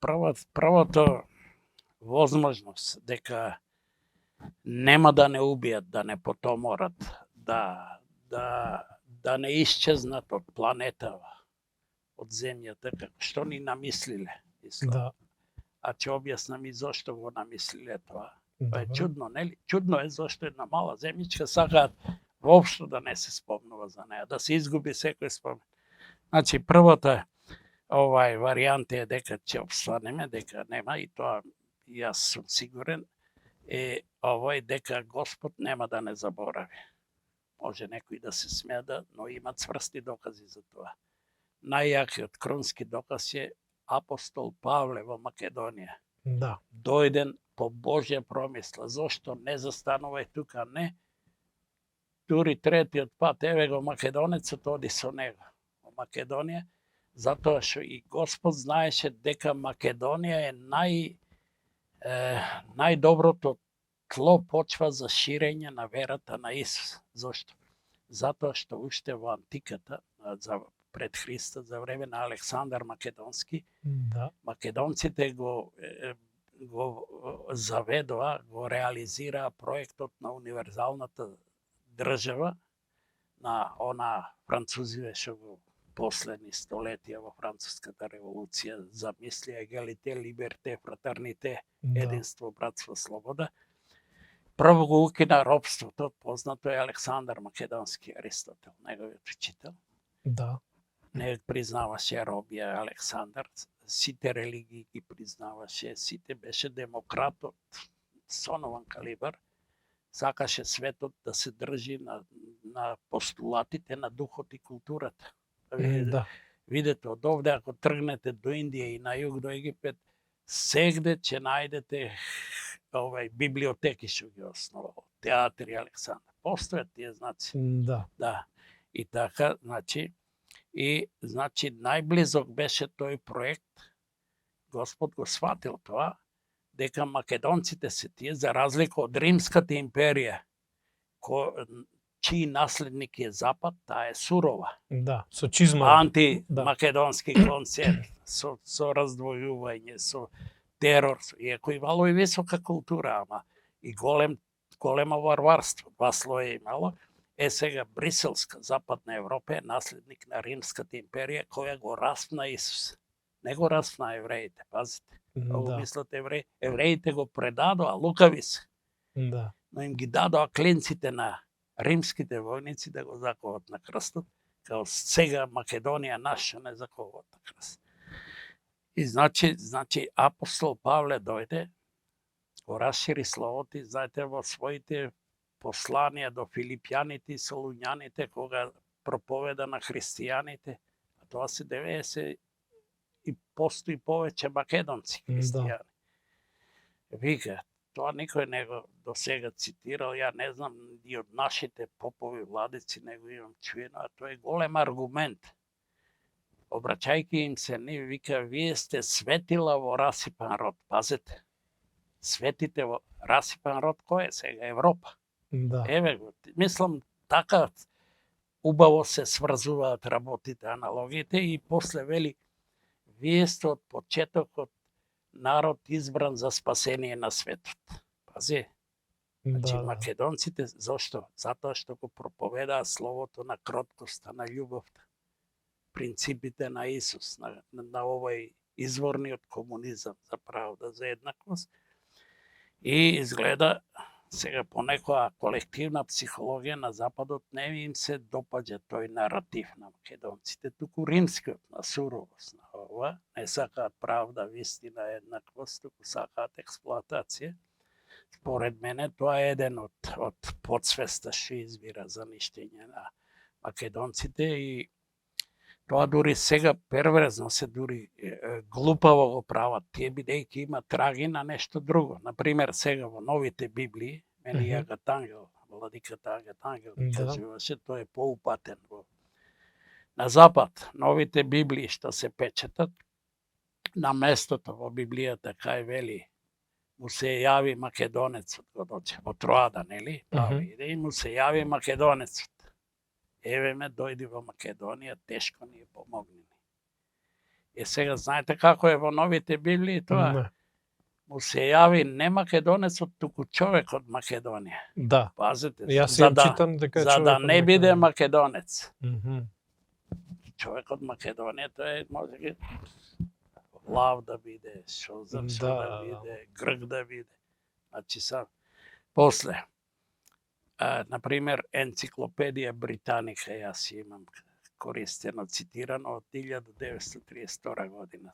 Првото возможност дека нема да не убијат, да не потоморат, да не исчезнат од планетава, од земјата, како што ни намислиле. Да. А ќе објаснам и зошто го намислиле тоа. Тоа е чудно, нели? Чудно е зошто една мала земјичка сакаат воопшто да не се спомнува за неа, да се изгуби секој спомен. Значи, првата варијанта е дека ќе обстанеме, дека нема, и тоа јас сум сигурен, е овој дека Господ нема да не заборави. Може некои да се смеда, но има цврсти докази за тоа. Најјакиот кронски доказ е апостол Павле во Македонија. Да. Дојден по Божја промисла. Зошто не застанувај тука, не? Дури третиот пат, еве го македонецот, оди со него во Македонија, затоа што и Господ знаеше дека Македонија е најдоброто тло, почва за ширење на верата на Исус. Зошто? Затоа што уште во антиката, пред Христа, за време на Александар Македонски, македонците го заведоа, го реализираа проектот на универзалната држава, на она французиве што го последни столетија во француската револуција замислија егалите, либерте, фратерните, единство, братство, слобода. Прво го укина робството, познато е Александар Македонски, Аристотел, неговиот учител. Да. Не признаваше робија Александар, сите религии ги признаваше, сите беше демократот, сонован калибар, сакаше светот да се држи на постулатите на духот и културата. Видете, од овде, ако тргнете до Индија и на југ до Египет, сегде ќе најдете библиотеки што ги основал, театри Александар. Постојат тие знаци. Да. И така, значи, најблизок беше тој проект. Господ го сватил тоа, дека македонците се тие, за разлика од Римската империја, чиј наследник е Запад, таа е сурова. Да, со чизма. Антимакедонски концепт, со раздвојување, со терор, иако имало и висока култура, ама и големо варварство, два слоја имало. Сега Бриселска, Западна Европа е наследник на Римската империја, која го распна Исус. Не го распна евреите, пазите. Ovo мислат евреи. Евреите го предадоа, лукави се. Но им ги дадоа клинците на римските војници да го заковат на крстот, као сега Македонија наша не заковат на крст. И значи апостол Павле дојде, го расшири словото, и знаете, во своите посланија до филипјаните и солуњаните, кога проповеда на христијаните, а тоа се 90 и постои повеќе македонци христијани. Вика, тоа никој не го до сега цитирал, ја не знам и од нашите попови владици не го имам чуено, а тоа е голем аргумент. Обраќајќи им се, вика, вие сте светила во расипан род. Пазете, светите во расипан род, кој е сега? Европа. Еве го, мислам, така убаво се сврзуваат работите, аналогите, и после вели, вие сте од почетокот народ избран за спасение на светот. Пази, значи македонците, зошто? Затоа што го проповедаа словото на кроткоста, на љубовта, принципите на Исус, на овој изворниот комунизам за правда, за еднаквост. И изгледа сега по некоја колективна психологија на Западот не им се допаѓа тој наратив на македонците, туку римскиот на суровост, на ова, не сакаат правда, вистина, еднаквост, туку сакаат експлоатација. Според мене тоа е еден од подсвеста што избира за ништење на македонците и тоа дури сега перверзно се дури глупаво го прават тие, бидејќи има траги на нешто друго. Например, сега во новите Библии, мене Агат Ангел, владиката Агат Ангел кажуваше, тој е поупатен на Запад. Новите Библии што се печатат, на местото во Библијата кај вели му се јави македонецот, во Троада, нели? Павле иде и му се јави македонецот. Еве ме, дојди во Македонија, тешко ни е помогни. Сега знаете како е во новите Библии тоа? Не. Му се јави не македонецот, туку човек од Македонија. Да. Пазете, Јас читам дека за да не биде македонец. Човек од Македонија, тоа е може Лав да биде, Шозак да биде, Грк да биде. Значи сам. После, например, енциклопедија Британика, јас имам користено, цитирано од 1932 година.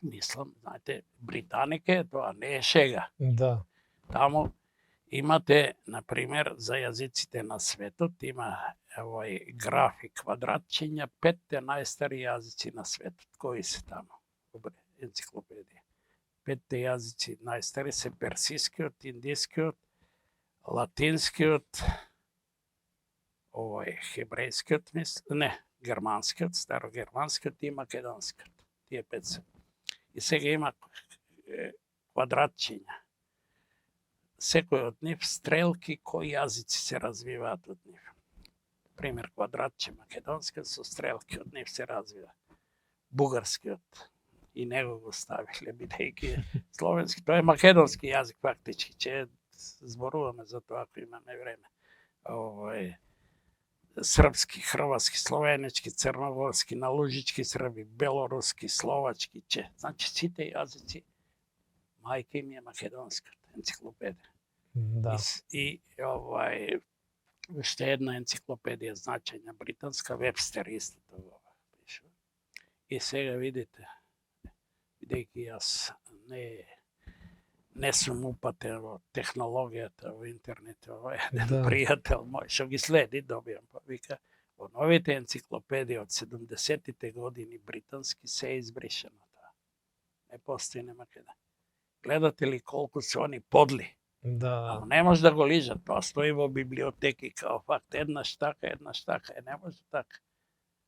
Мислам, знаете, Британика е тоа, не е шега. Да. Таму имате, например, за јазиците на светот, има овој график квадратчиња, 5 најстари јазици на светот. Кои се таму? Енциклопедија. 5 јазици најстари се персискиот, индискиот, латинскиот, овој хебрејскиот, не, германскиот, старогерманскиот и македонскиот. Тие 5 се. И сега има квадратчиња. Секој од нив стрелки кои јазици се развиваат од нив. Пример, квадратче македонски со стрелки од нив се развива. Бугарскиот и него го ставиле, бидејќи словенски, тоа е македонски јазик фактички, че зборуваме за тоа ако имаме време. Српски, хрватски, словенички, црногорски, налужички срби, белоруски, словачки, че. Значи сите јазици, мајка им е македонската енциклопедија. Да. И уште една енциклопедија значења британска, Вебстер исто тоа пише. И сега видите, бидејќи јас не сум упатен во технологијата, во интернет, еден пријател мој што ги следи, добијам, па вика, во новите енциклопедии од 70-тите години британски се е избришено тоа. Не постои нема каде. Гледате ли колку се они подли? Да. Не може да го лижат, тоа стои во библиотеки као факт, еднаш така, не може така.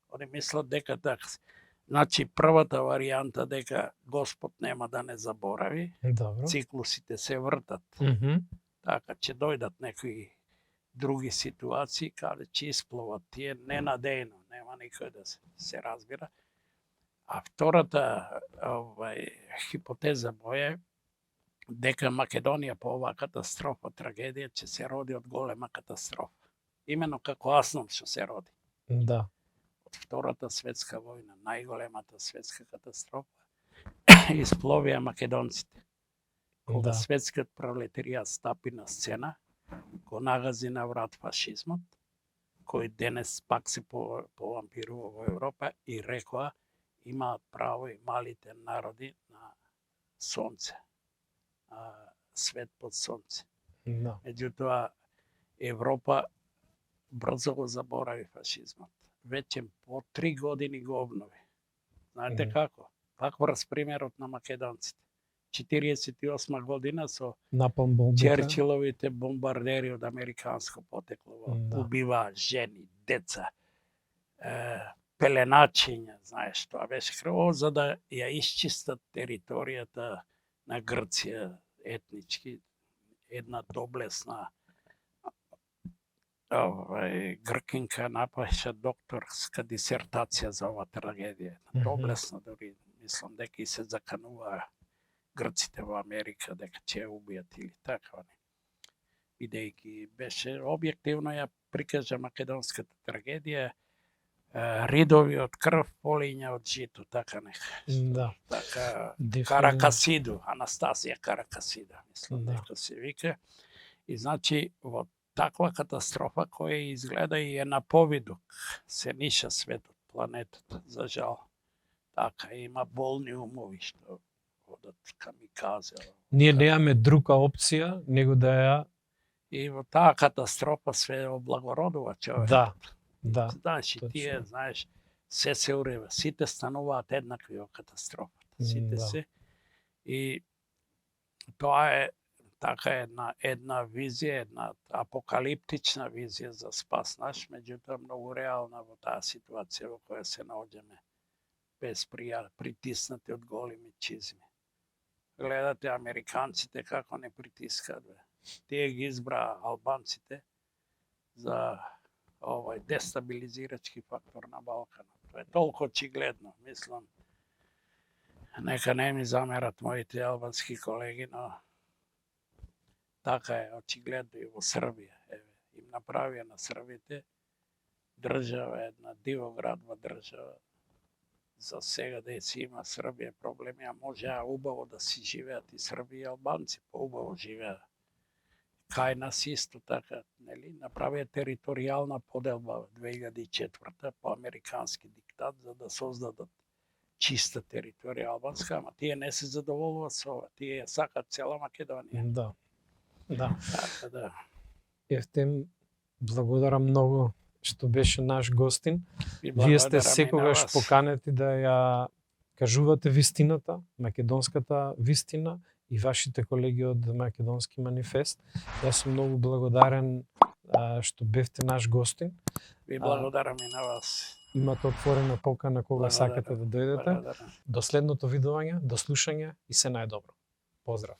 Они мислат дека така. Значи, првата варијанта дека Господ нема да не заборави, циклусите се вртат. Така, ќе дојдат некои други ситуации, каде ќе испловат тие ненадејно, нема никој да се разбира. А втората хипотеза моја е дека Македонија по оваа катастрофа, трагедија, ќе се роди од голема катастрофа. Имено како Асном што се роди. Да. Од Втората светска војна, најголемата светска катастрофа, испловија македонците. Кога светскиот пролетаријат стапи на сцена, го нагази на врат фашизмот, кој денес пак се повампирува во Европа и рекоа имаат право и малите народи на сонце, свет под сонце. Меѓутоа, Европа брзо го заборави фашизмот. Веќе по 3 години го обнови. Знаете како? Пак врз примерот на македонците. 48 година со Черчиловите бомбардери од американско потекло убиваа жени, деца, пеленачиња, знаеш, тоа беше крво, за да ја исчистат територијата на Грција етнички, една доблесна гркинка напиша докторска дисертација за ова трагедија. Доблесна, дори мислам дека и се закануваа грците во Америка дека ќе ја убијат или така. Бидејќи беше објективно ја прикажа македонската трагедија, ридови од крв, полиња од жито, така нека. Да. Така, Дефинитивно. Каракасиду, Анастасија Каракасида, мислам Да. дека се вика. И значи, во таква катастрофа која изгледа и е на повидок, се ниша светот, планетата, за жал. Така, има болни умови што одат камиказе. Ние немаме друга опција него да ја... И во таа катастрофа све облагородува човек. Да, да. Знаеш, и тие, знаеш, се урева. Сите стануваат еднакви во катастрофата. Сите Да. се. И тоа е така една визија, една апокалиптична визија за спас наш, меѓутоа многу реална во таа ситуација во која се наоѓаме, без притиснати од големи чизми. Гледате американците како не притискаат, бе. Тие ги избраа албанците за овој дестабилизирачки фактор на Балканот. Тоа е толку очигледно, мислам. Нека не ми замерат моите албански колеги, но така е очигледно и во Србија. Еве, им направија на србите држава, една дивоградва држава. За сега да си има Србија проблеми, а можеа убаво да си живеат и Срби и албанци, поубаво живеат. Кај нас исто така, нели, направија територијална поделба 2004 по американски диктат за да создадат чиста територија албанска, ама тие не се задоволуваат со ова, тие сакаат цела Македонија. Да. Да. Така да. Ефтим, благодарам многу што беше наш гостин. Вие сте секогаш поканети да ја кажувате вистината, македонската вистина и вашите колеги од Македонски манифест. Јас сум многу благодарен што бевте наш гостин. Ви благодарам и на вас. Имате отворена покана кога сакате да дојдете. До следното видување, до слушање и се најдобро. Поздрав!